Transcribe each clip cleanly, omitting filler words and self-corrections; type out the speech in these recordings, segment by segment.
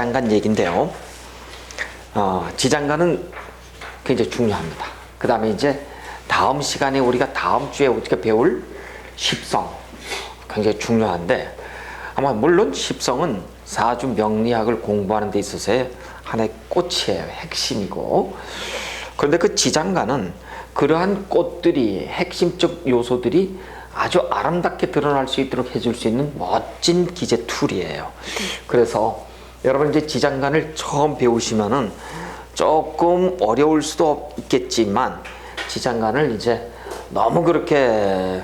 지장간 얘기인데요. 지장간은 굉장히 중요합니다. 그 다음에 이제 다음 시간에 우리가 다음 주에 우리가 배울 십성 굉장히 중요한데, 아마 물론 십성은 사주 명리학을 공부하는 데 있어서의 하나의 꽃이에요. 핵심이고. 그런데 그 지장간은 그러한 꽃들이, 핵심적 요소들이 아주 아름답게 드러날 수 있도록 해줄 수 있는 멋진 기재 툴이에요. 그래서 여러분 이제 지장간을 처음 배우시면은 조금 어려울 수도 있겠지만, 지장간을 이제 너무 그렇게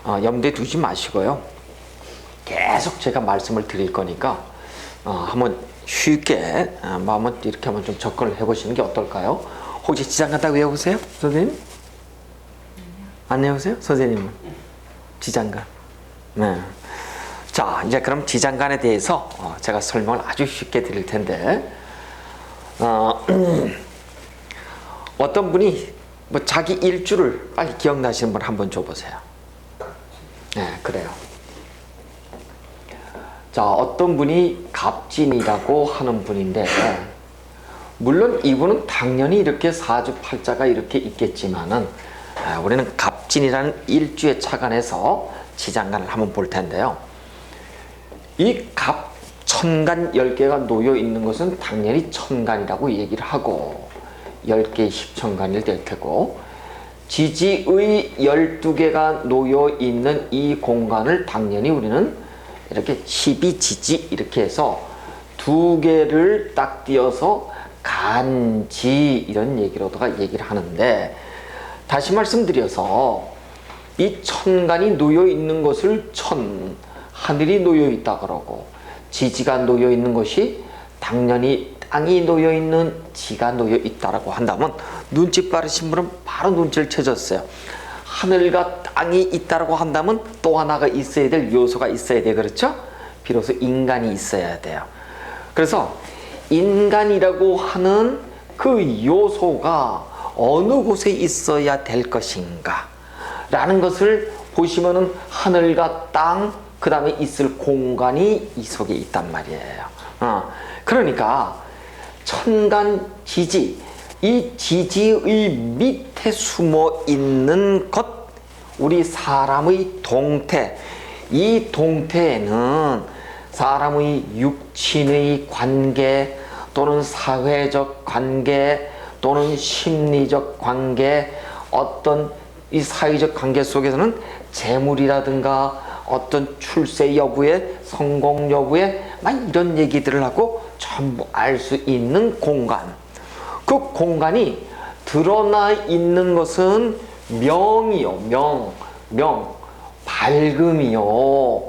염두에 두지 마시고요. 계속 제가 말씀을 드릴 거니까 한번 쉽게 한번 이렇게 한번 좀 접근을 해보시는 게 어떨까요? 혹시 지장간 다 외워보세요? 선생님? 안 외우세요? 선생님은? 지장간. 네. 자, 이제 그럼 지장간에 대해서 제가 설명을 아주 쉽게 드릴 텐데, 어떤 분이 뭐 자기 일주를 빨리 기억나시는 분 한번 줘보세요. 네, 그래요. 자, 어떤 분이 갑진이라고 하는 분인데, 물론 이분은 당연히 이렇게 사주팔자가 이렇게 있겠지만은, 우리는 갑진이라는 일주에 착안해서 지장간을 한번 볼 텐데요. 이 갑천간 10개가 놓여 있는 것은 당연히 천간이라고 얘기를 하고, 10개의 십천간일 될 테고, 지지의 12개가 놓여 있는 이 공간을 당연히 우리는 이렇게 12지지 이렇게 해서 2개를 딱 띄어서 간지 이런 얘기로다가 얘기를 하는데, 다시 말씀드려서 이 천간이 놓여 있는 것을 천, 하늘이 놓여 있다 그러고, 지지가 놓여 있는 것이 당연히 땅이 놓여 있는 지가 놓여 있다라고 한다면, 눈치 빠르신 분은 바로 눈치를 채졌어요. 하늘과 땅이 있다라고 한다면 또 하나가 있어야 될 요소가 있어야 돼. 그렇죠? 비로소 인간이 있어야 돼요. 그래서 인간이라고 하는 그 요소가 어느 곳에 있어야 될 것인가 라는 것을 보시면은 하늘과 땅, 그 다음에 있을 공간이 이 속에 있단 말이에요. 그러니까 천간 지지, 이 지지의 밑에 숨어 있는 것, 우리 사람의 동태, 이 동태에는 사람의 육친의 관계 또는 사회적 관계 또는 심리적 관계, 어떤 이 사회적 관계 속에서는 재물이라든가 어떤 출세 여부에, 성공 여부에 막 이런 얘기들을 하고 전부 알 수 있는 공간, 그 공간이 드러나 있는 것은 명이요. 명, 밝음이요.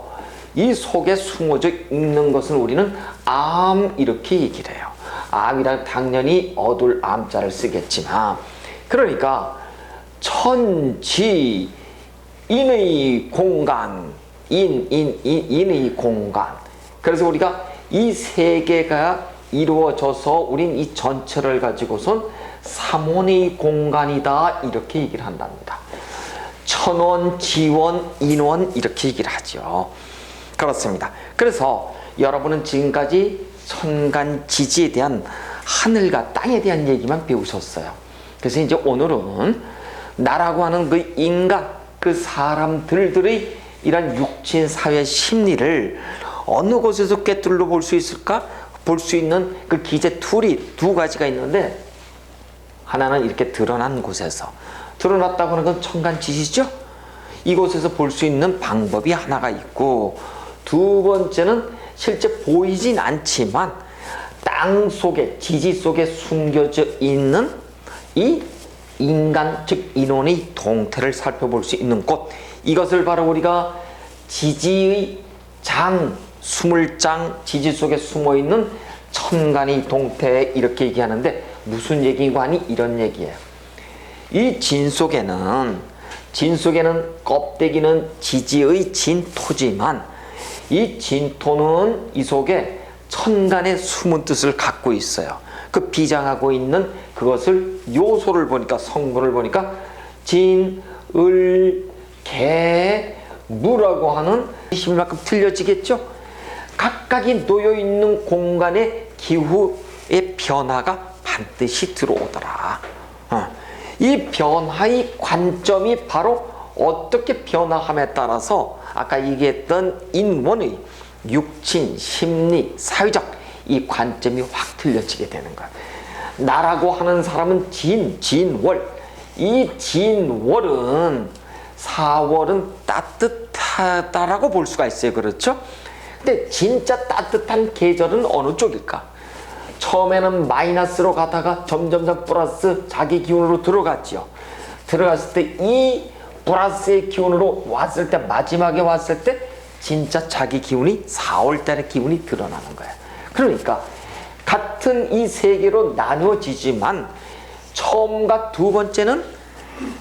이 속에 숨어져 있는 것은 우리는 암 이렇게 얘기를 해요. 암이란 당연히 어둘 암자를 쓰겠지만, 그러니까 천지 인의 공간, 인의 공간. 그래서 우리가 이 세 개가 이루어져서 우린 이 전체를 가지고선 삼원의 공간이다 이렇게 얘기를 한답니다. 천원, 지원, 인원 이렇게 얘기를 하죠. 그렇습니다. 그래서 여러분은 지금까지 천간 지지에 대한 하늘과 땅에 대한 얘기만 배우셨어요. 그래서 이제 오늘은 나라고 하는 그 인간, 그 사람들의 이런 육친 사회 심리를 어느 곳에서 꿰뚫어 볼 수 있을까? 볼 수 있는 그 기재 툴이 두 가지가 있는데, 하나는 이렇게 드러난 곳에서, 드러났다고 하는 건 천간 지지죠? 이곳에서 볼 수 있는 방법이 하나가 있고, 두 번째는 실제 보이진 않지만 땅 속에, 지지 속에 숨겨져 있는 이 인간, 즉 인원의 동태를 살펴볼 수 있는 곳, 이것을 바로 우리가 지지의 장, 수물장, 지지 속에 숨어있는 천간의 동태 이렇게 얘기하는데, 무슨 얘기고 하니 이런 얘기예요. 이 진 속에는 껍데기는 지지의 진토지만, 이 진토는 이 속에 천간의 숨은 뜻을 갖고 있어요. 그 비장하고 있는 그것을 요소를 보니까, 성분을 보니까 진, 을, 개, 무라고 하는 20만큼 틀려지겠죠? 각각이 놓여있는 공간에 기후의 변화가 반드시 들어오더라. 이 변화의 관점이 바로 어떻게 변화함에 따라서 아까 얘기했던 인원의 육친, 심리, 사회적 이 관점이 확 틀려지게 되는 거야. 나라고 하는 사람은 진월. 이 진월은 4월은 따뜻하다라고 볼 수가 있어요. 그렇죠? 근데 진짜 따뜻한 계절은 어느 쪽일까? 처음에는 마이너스로 가다가 점점점 플러스 자기 기운으로 들어갔죠. 들어갔을 때 이 플러스의 기운으로 왔을 때, 마지막에 왔을 때 진짜 자기 기운이 4월달의 기운이 드러나는 거야. 그러니까 같은 이 세 개로 나누어지지만 처음과 두 번째는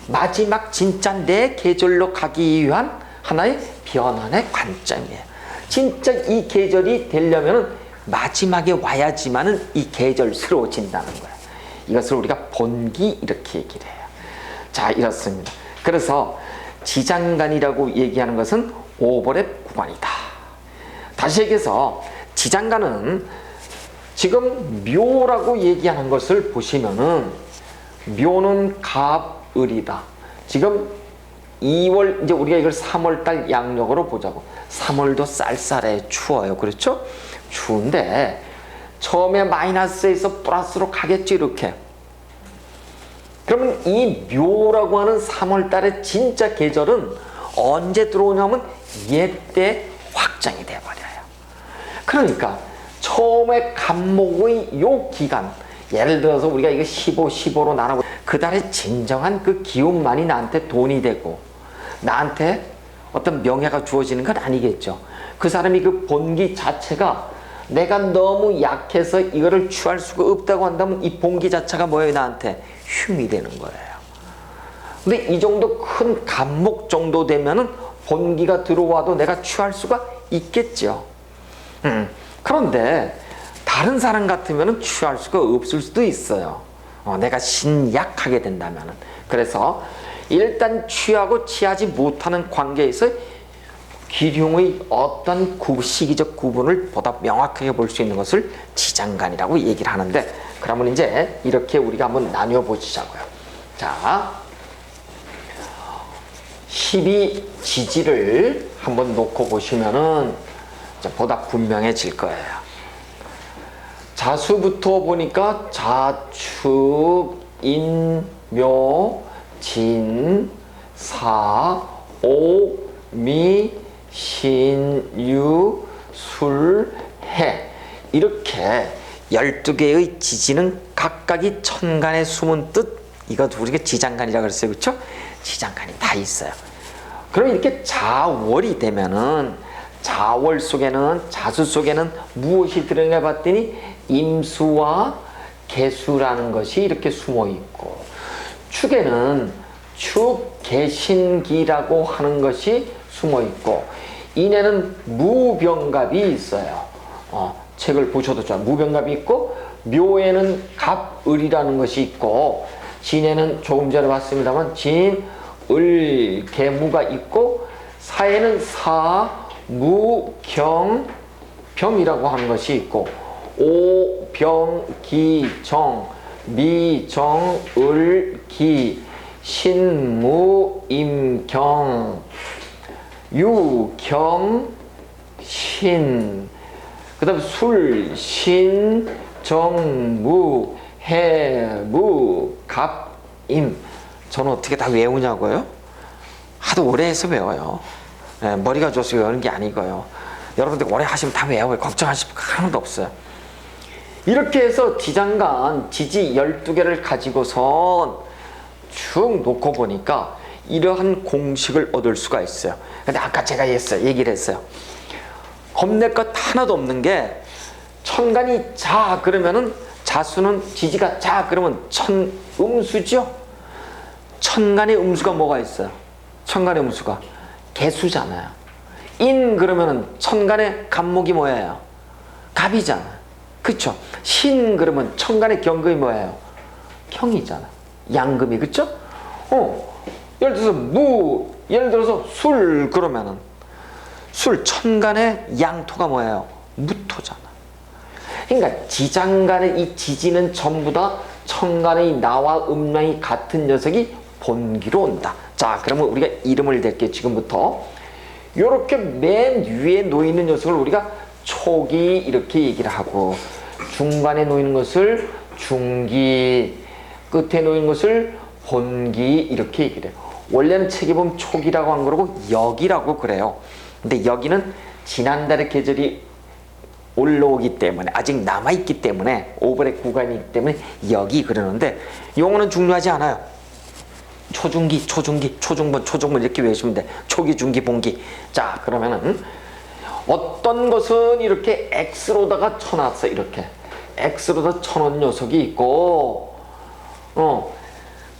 마지막 진짜 내 계절로 가기 위한 하나의 변환의 관점이에요. 진짜 이 계절이 되려면은 마지막에 와야지만은 이 계절스러워진다는 거야. 이것을 우리가 본기 이렇게 얘기를 해요. 자, 이렇습니다. 그래서 지장간이라고 얘기하는 것은 오버랩 구간이다. 다시 얘기해서 지장간은 지금 묘라고 얘기하는 것을 보시면은 묘는 갑을이다. 지금 2월, 이제 우리가 이걸 3월달 양력으로 보자고. 3월도 쌀쌀해, 추워요. 그렇죠? 추운데 처음에 마이너스에서 플러스로 가겠지, 이렇게. 그러면 이 묘라고 하는 3월달의 진짜 계절은 언제 들어오냐면 얘때 확장이 돼버려요. 그러니까 처음에 간목의 요 기간, 예를 들어서 우리가 이거 15로 나누고 그 달에 진정한 그 기운만이 나한테 돈이 되고 나한테 어떤 명예가 주어지는 건 아니겠죠. 그 사람이 그 본기 자체가 내가 너무 약해서 이거를 취할 수가 없다고 한다면 이 본기 자체가 뭐예요? 나한테 흉이 되는 거예요. 근데 이 정도 큰 간목 정도 되면은 본기가 들어와도 내가 취할 수가 있겠죠. 그런데 다른 사람 같으면은 취할 수가 없을 수도 있어요. 내가 신약하게 된다면은. 그래서 일단 취하고 취하지 못하는 관계에서 기륭의 어떤 시기적 구분을 보다 명확하게 볼 수 있는 것을 지장간이라고 얘기를 하는데, 그러면 이제 이렇게 우리가 한번 나뉘어 보시자고요. 자, 12지지를 한번 놓고 보시면은 보다 분명해질 거예요. 자수부터 보니까 자축, 인, 묘, 진, 사, 오, 미, 신, 유, 술, 해. 이렇게 12개의 지지는 각각이 천간에 숨은 뜻, 이거 우리가 지장간이라고 그랬어요. 그렇죠? 지장간이 다 있어요. 그럼 이렇게 자월이 되면은 자월 속에는, 자수 속에는 무엇이 들어있나 봤더니 임수와 개수라는 것이 이렇게 숨어 있고, 축에는 축개신기라고 하는 것이 숨어 있고, 인에는 무병갑이 있어요. 책을 보셔도 좋아요. 무병갑이 있고, 묘에는 갑을이라는 것이 있고, 진에는 조금 전에 봤습니다만 진, 을, 개무가 있고, 사에는 사, 무, 경, 병이라고 하는 것이 있고, 오, 병, 기, 정, 미, 정, 을, 기, 신, 무, 임, 경, 유, 경, 신, 그 다음에 술, 신, 정, 무, 해, 무, 갑, 임. 저는 어떻게 다 외우냐고요? 하도 오래 해서 외워요. 머리가 좋아서 외우는 게 아니고요. 여러분들 오래 하시면 다 외워요. 걱정하실 거 하나도 없어요. 이렇게 해서 지장간 지지 12개를 가지고선 쭉 놓고 보니까 이러한 공식을 얻을 수가 있어요. 근데 아까 제가 얘기를 했어요. 겁낼 것 하나도 없는 게, 천간이 자 그러면은 자수는 지지가 자 그러면 천음수죠. 천간의 음수가 뭐가 있어요? 천간의 음수가 개수잖아요. 인 그러면은 천간의 간목이 뭐예요? 갑이잖아. 그쵸? 신 그러면 천간의 경금이 뭐예요? 경이잖아. 양금이. 그쵸? 예를 들어서 예를 들어서 술 그러면은 술 천간의 양토가 뭐예요? 무토잖아. 그러니까 지장간의 이 지지는 전부 다 천간의 나와 음양이 같은 녀석이 본기로 온다. 자, 그러면 우리가 이름을 댈게 지금부터. 요렇게 맨 위에 놓이는 녀석을 우리가 초기 이렇게 얘기를 하고, 중간에 놓이는 것을 중기, 끝에 놓이는 것을 본기 이렇게 얘기를 해요. 원래는 책에 보면 초기라고 한 거라고 역이라고 그래요. 근데 여기는 지난달의 계절이 올라오기 때문에, 아직 남아있기 때문에, 오버랩 구간이기 때문에 역이 그러는데, 용어는 중요하지 않아요. 초중기, 초중기, 초중본, 초중본 이렇게 외우시면 돼. 초기, 중기, 본기. 자, 그러면은 어떤 것은 이렇게 X로다가 쳐놨어. 이렇게 X로다 쳐놓은 녀석이 있고,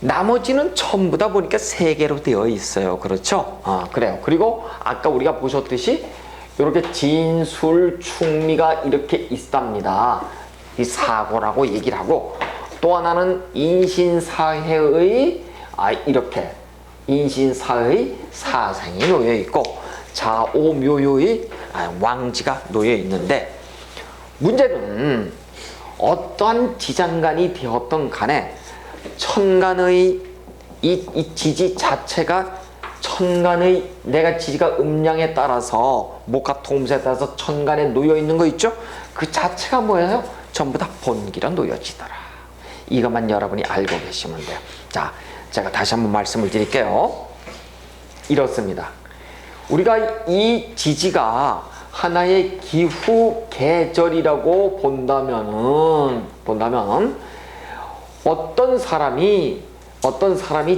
나머지는 전부 다 보니까 세 개로 되어 있어요. 그렇죠? 그래요. 그리고 아까 우리가 보셨듯이 이렇게 진술, 충미가 이렇게 있답니다. 이 사고라고 얘기를 하고, 또 하나는 인신사해의 이렇게 인신사의 사상이 놓여 있고, 자오묘요의 왕지가 놓여 있는데, 문제는 어떠한 지장간이 되었던 간에 천간의 이 지지 자체가, 천간의 내가 지지가 음양에 따라서, 목화통수에 따라서 천간에 놓여 있는 거 있죠? 그 자체가 뭐예요? 전부 다 본기로 놓여지더라. 이것만 여러분이 알고 계시면 돼요. 자, 제가 다시 한번 말씀을 드릴게요. 이렇습니다. 우리가 이 지지가 하나의 기후 계절이라고 본다면 어떤 사람이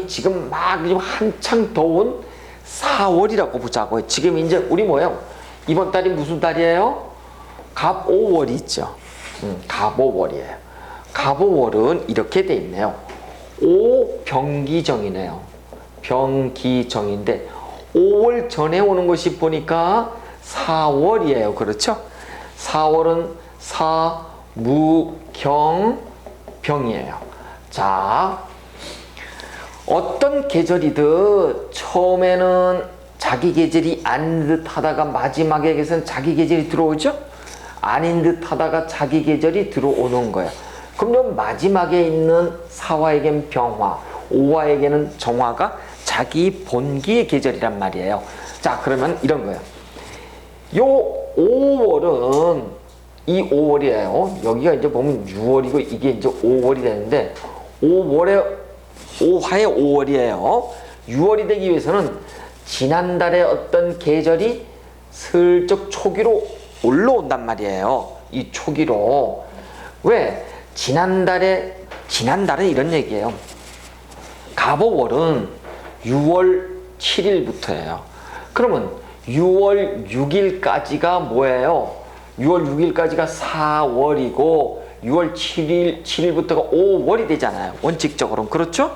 지금 막 한창 더운 4월이라고 보자고요. 지금 이제 우리 뭐예요? 이번 달이 무슨 달이에요? 갑오월이 있죠. 갑오월이에요. 갑오월은 이렇게 돼 있네요. 오병기정이네요. 병기정인데 5월 전에 오는 것이 보니까 4월이에요. 그렇죠? 4월은 사무경병이에요. 자, 어떤 계절이든 처음에는 자기 계절이 아닌 듯 하다가 마지막에게서는 자기 계절이 들어오죠? 아닌 듯 하다가 자기 계절이 들어오는 거예요. 그럼 마지막에 있는 사화에게는 병화, 오화에게는 정화가 자기 본기의 계절이란 말이에요. 자, 그러면 이런 거예요. 요 5월은 이 5월이에요. 여기가 이제 보면 6월이고 이게 이제 5월이 되는데, 5화의 5월이에요. 6월이 되기 위해서는 지난달에 어떤 계절이 슬쩍 초기로 올라온단 말이에요. 이 초기로. 왜? 지난달은 이런 얘기예요. 갑오월은 6월 7일부터예요. 그러면 6월 6일까지가 뭐예요? 6월 6일까지가 4월이고 6월 7일부터가 5월이 되잖아요. 원칙적으로는. 그렇죠?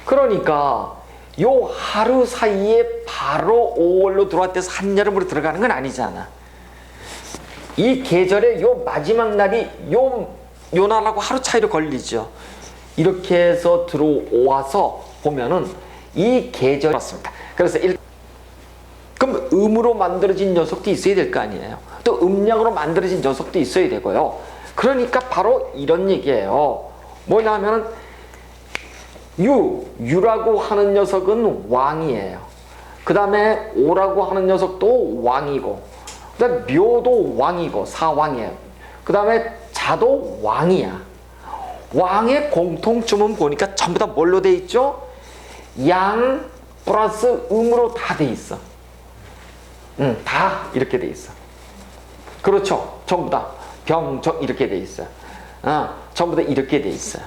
그러니까 요 하루 사이에 바로 5월로 들어왔대서 한여름으로 들어가는 건 아니잖아. 이 계절의 요 마지막 날이 요 날하고 하루 차이로 걸리죠. 이렇게 해서 들어와서 보면은 이 계절이 왔습니다. 그래서 그럼 음으로 만들어진 녀석도 있어야 될 거 아니에요. 또 음양으로 만들어진 녀석도 있어야 되고요. 그러니까 바로 이런 얘기예요. 뭐냐면은 유라고 하는 녀석은 왕이에요. 그 다음에 오라고 하는 녀석도 왕이고, 그 다음에 묘도 왕이고 사왕이에요. 그 다음에 자도 왕이야. 왕의 공통점은 보니까 전부 다 뭘로 돼 있죠? 양 플러스 음으로 다 돼 있어. 다 이렇게 돼 있어. 그렇죠? 전부 다 이렇게 돼 있어요. 전부 다 이렇게 돼 있어요.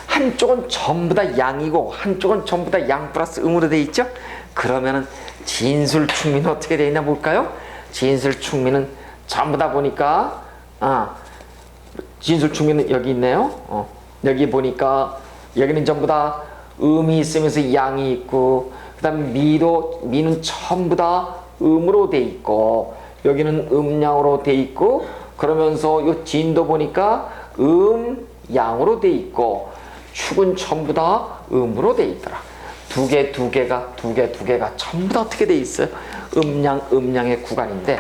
한쪽은 전부 다 양이고 한쪽은 전부 다 양 플러스 음으로 돼 있죠? 그러면은 진술충미는 어떻게 돼 있나 볼까요? 진술충미는 전부 다 보니까 진술충미는 여기 있네요. 여기 보니까 여기는 전부 다 음이 있으면서 양이 있고, 그 다음에 미는 전부 다 음으로 돼 있고, 여기는 음양으로 돼 있고, 그러면서 요 진도 보니까 양으로 돼 있고, 축은 전부 다 음으로 돼 있더라. 두 개가 전부 다 어떻게 돼 있어요? 음양의 구간인데,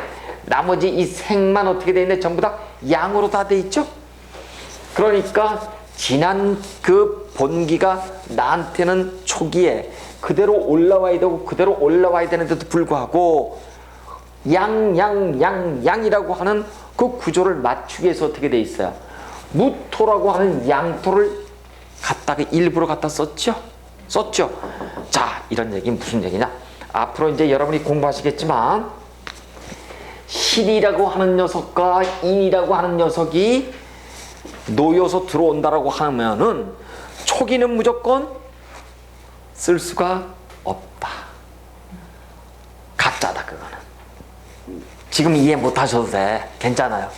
나머지 이 생만 어떻게 돼 있네? 전부 다 양으로 다 돼 있죠? 그러니까 지난 그 본기가 나한테는 초기에 그대로 올라와야 되고 그대로 올라와야 되는데도 불구하고 양이라고 하는 그 구조를 맞추기 위해서 어떻게 돼 있어요? 무토라고 하는 양토를 갖다가 일부러 갖다 썼죠? 자, 이런 얘기는 무슨 얘기냐? 앞으로 이제 여러분이 공부하시겠지만 신이라고 하는 녀석과 인이라고 하는 녀석이 놓여서 들어온다라고 하면은 초기는 무조건 쓸 수가 없다. 가짜다, 그거는. 지금 이해 못 하셔도 돼. 괜찮아요.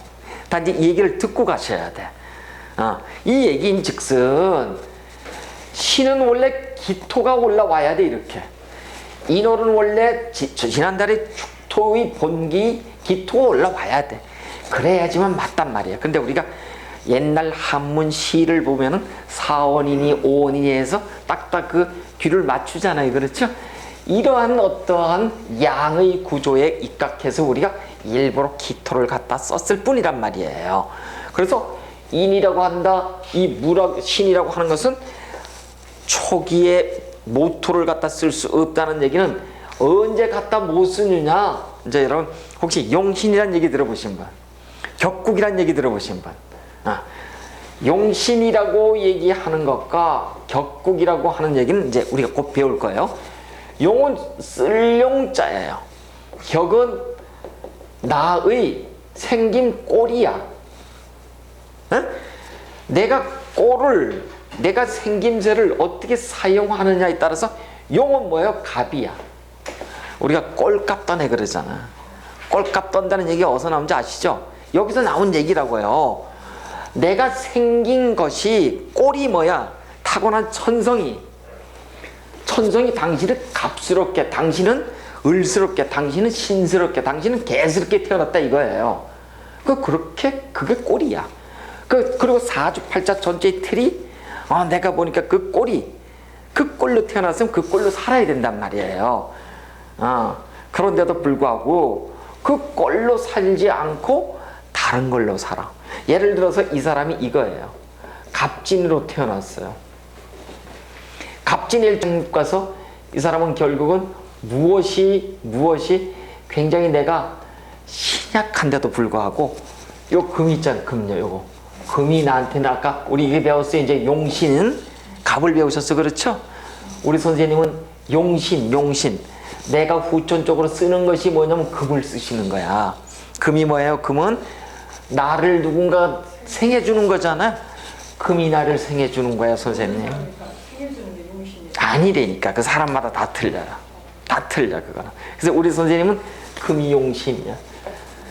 단지 이 얘기를 듣고 가셔야 돼. 이 얘기인 즉슨 신은 원래 기토가 올라와야 돼, 이렇게. 인월은 원래 지난달에 축토의 본기 기토가 올라와야 돼. 그래야지만 맞단 말이야. 근데 우리가 옛날 한문 시를 보면은 4원이니 5원이니 해서 딱딱 그 귀를 맞추잖아요. 그렇죠? 이러한 어떠한 양의 구조에 입각해서 우리가 일부러 기토를 갖다 썼을 뿐이란 말이에요. 그래서 인이라고 한다, 이 신이라고 하는 것은 초기에 모토를 갖다 쓸 수 없다는 얘기는 언제 갖다 못 쓰느냐? 이제 여러분 혹시 용신이라는 얘기 들어보신 분? 격국이라는 얘기 들어보신 분? 용신이라고 얘기하는 것과 격국이라고 하는 얘기는 이제 우리가 곧 배울 거예요. 용은 쓸 용자예요. 격은 나의 생긴 꼴이야. 내가 생김새를 어떻게 사용하느냐에 따라서 용은 뭐예요? 갑이야. 우리가 꼴값 떠내 그러잖아. 꼴값 떤다는 얘기 어디서 나온지 아시죠? 여기서 나온 얘기라고요. 내가 생긴 것이 꼴이 뭐야? 타고난 천성이 당신을 갑스럽게, 당신은 을스럽게, 당신은 신스럽게, 당신은 개스럽게 태어났다 이거예요. 그게 꼴이야. 그리고 사주팔자 전체의 틀이 내가 보니까 그 꼴로 태어났으면 그 꼴로 살아야 된단 말이에요. 그런데도 불구하고 그 꼴로 살지 않고 다른 걸로 살아. 예를 들어서 이 사람이 이거예요. 갑진으로 태어났어요. 갑진일중 가서 이 사람은 결국은 무엇이 굉장히 내가 신약한데도 불구하고 요 금 있잖아요. 금요, 요거. 금이 나한테는 아까 우리 이게 배웠어요. 이제 용신, 갑을 배우셨어. 그렇죠? 우리 선생님은 용신. 내가 후천적으로 쓰는 것이 뭐냐면 금을 쓰시는 거야. 금이 뭐예요? 금은 나를 누군가 생해주는 거잖아요. 금이 나를 생해주는 거야, 선생님. 아니라니까. 그 사람마다 다 틀려요. 다 틀려, 그거는. 그래서 우리 선생님은 금이 용신이야.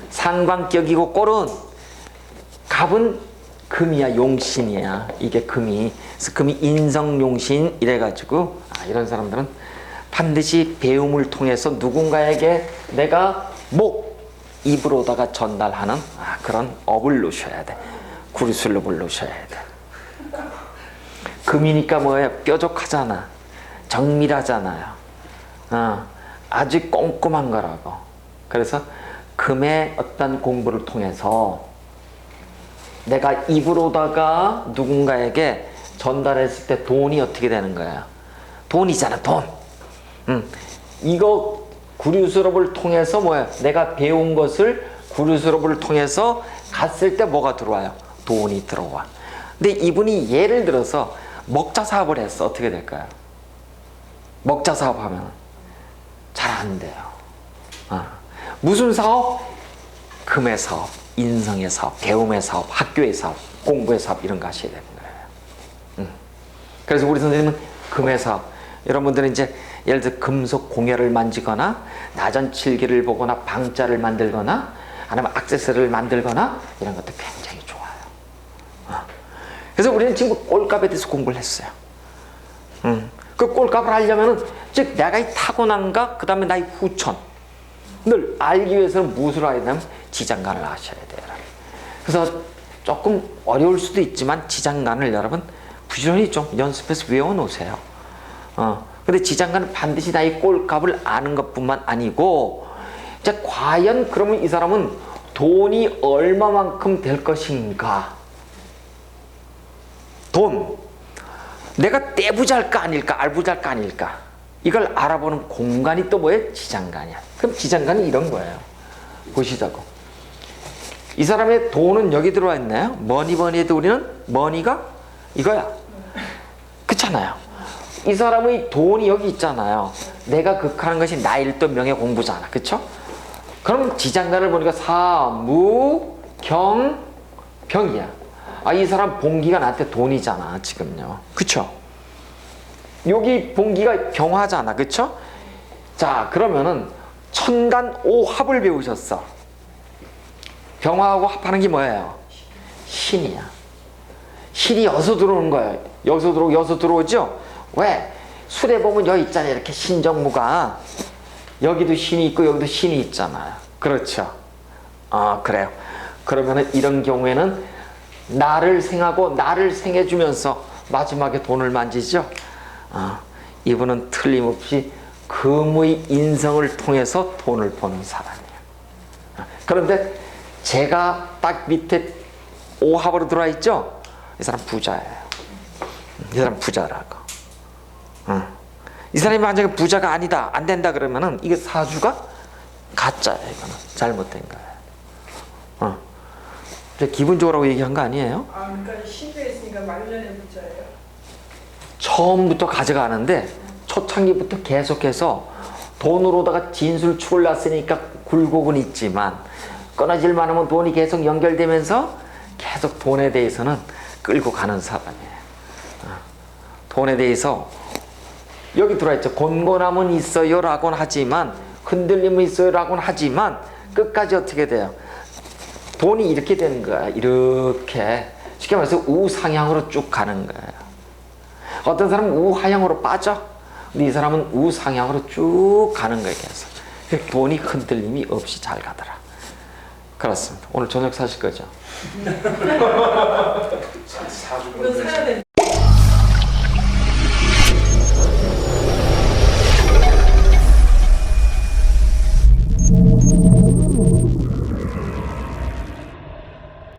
상관격이고 꼴은, 갑은 금이야, 용신이야. 이게 금이. 그래서 금이 인성용신 이래가지고, 이런 사람들은 반드시 배움을 통해서 누군가에게 내가 입으로다가 전달하는 그런 업을 놓으셔야 돼. 구리술법을 놓으셔야 돼. 금이니까 뭐예요? 뾰족하잖아. 정밀하잖아요. 아주 꼼꼼한 거라고. 그래서 금의 어떤 공부를 통해서 내가 입으로다가 누군가에게 전달했을 때 돈이 어떻게 되는 거야? 돈이잖아, 돈. 이거 구류수업을 통해서 뭐야? 내가 배운 것을 구류수업을 통해서 갔을 때 뭐가 들어와요? 돈이 들어와. 근데 이분이 예를 들어서 먹자 사업을 했어. 어떻게 될까요? 먹자 사업 하면 잘 안 돼요. 무슨 사업? 금의 사업, 인성의 사업, 배움의 사업, 학교의 사업, 공부의 사업 이런 거 하셔야 되는 거예요. 그래서 우리 선생님은 금의 사업. 여러분들은 이제 예를 들어 금속 공예를 만지거나 나전칠기를 보거나 방자를 만들거나 아니면 액세서리를 만들거나 이런 것도 굉장히 좋아요. 그래서 우리는 지금 꼴값에 대해서 공부를 했어요. 그 꼴값을 하려면은 즉 내가 이 타고난가 그 다음에 나의 후천을 알기 위해서는 무엇을 해야 되냐면 지장간을 아셔야 돼요. 그래서 조금 어려울 수도 있지만 지장간을 여러분 부지런히 좀 연습해서 외워놓으세요. 근데 지장간은 반드시 나의 꼴값을 아는 것뿐만 아니고 자, 과연 그러면 이 사람은 돈이 얼마만큼 될 것인가? 돈. 내가 떼부자일까 아닐까? 알부자일까 아닐까? 이걸 알아보는 공간이 또 뭐예요? 지장간이야. 그럼 지장간이 이런 거예요. 보시자고. 이 사람의 돈은 여기 들어와 있나요? 머니 해도 우리는 머니가 이거야. 그렇잖아요. 이 사람의 돈이 여기 있잖아요. 내가 극하는 것이 나일도 명예 공부잖아. 그렇죠? 그럼 지장간을 보니까 사무 경 병이야. 아, 이 사람 봉기가 나한테 돈이잖아 지금요. 그쵸? 여기 봉기가 병화잖아. 그쵸? 자, 그러면은 천간 오합을 배우셨어. 병화하고 합하는 게 뭐예요? 신이야. 신이 여기서 들어오는 거예요. 여기서 들어오죠? 왜? 술에 보면 여기 있잖아요. 이렇게 신정무가. 여기도 신이 있고 여기도 신이 있잖아요. 그렇죠? 그래요. 그러면은 이런 경우에는 나를 생하고 나를 생해주면서 마지막에 돈을 만지죠? 이분은 틀림없이 금의 인성을 통해서 돈을 버는 사람이에요. 그런데 제가 딱 밑에 오합으로 들어와 있죠? 이 사람 부자예요. 이 사람 부자라고. 이 사람이 만약에 부자가 아니다, 안 된다 그러면은 이게 사주가 가짜예요. 이거는 잘못된 거예요. 기분적으로 얘기한 거 아니에요? 그러니까 신주에 있으니까 말년에 부자예요. 처음부터 가져가는데 초창기부터 계속해서 돈으로다가 진술축을 놨으니까 굴곡은 있지만 끊어질만 하면 돈이 계속 연결되면서 계속 돈에 대해서는 끌고 가는 사람이에요. 돈에 대해서 여기 들어있죠. 곤곤함은 있어요 라고는 하지만 흔들림은 있어요 라고는 하지만 끝까지 어떻게 돼요? 돈이 이렇게 되는 거야. 이렇게 쉽게 말해서 우상향으로 쭉 가는 거예요. 어떤 사람은 우하향으로 빠져. 근데 이 사람은 우상향으로 쭉 가는 거예요. 계속. 돈이 흔들림이 없이 잘 가더라. 그렇습니다. 오늘 저녁 사실 거죠? 이거 사야 돼.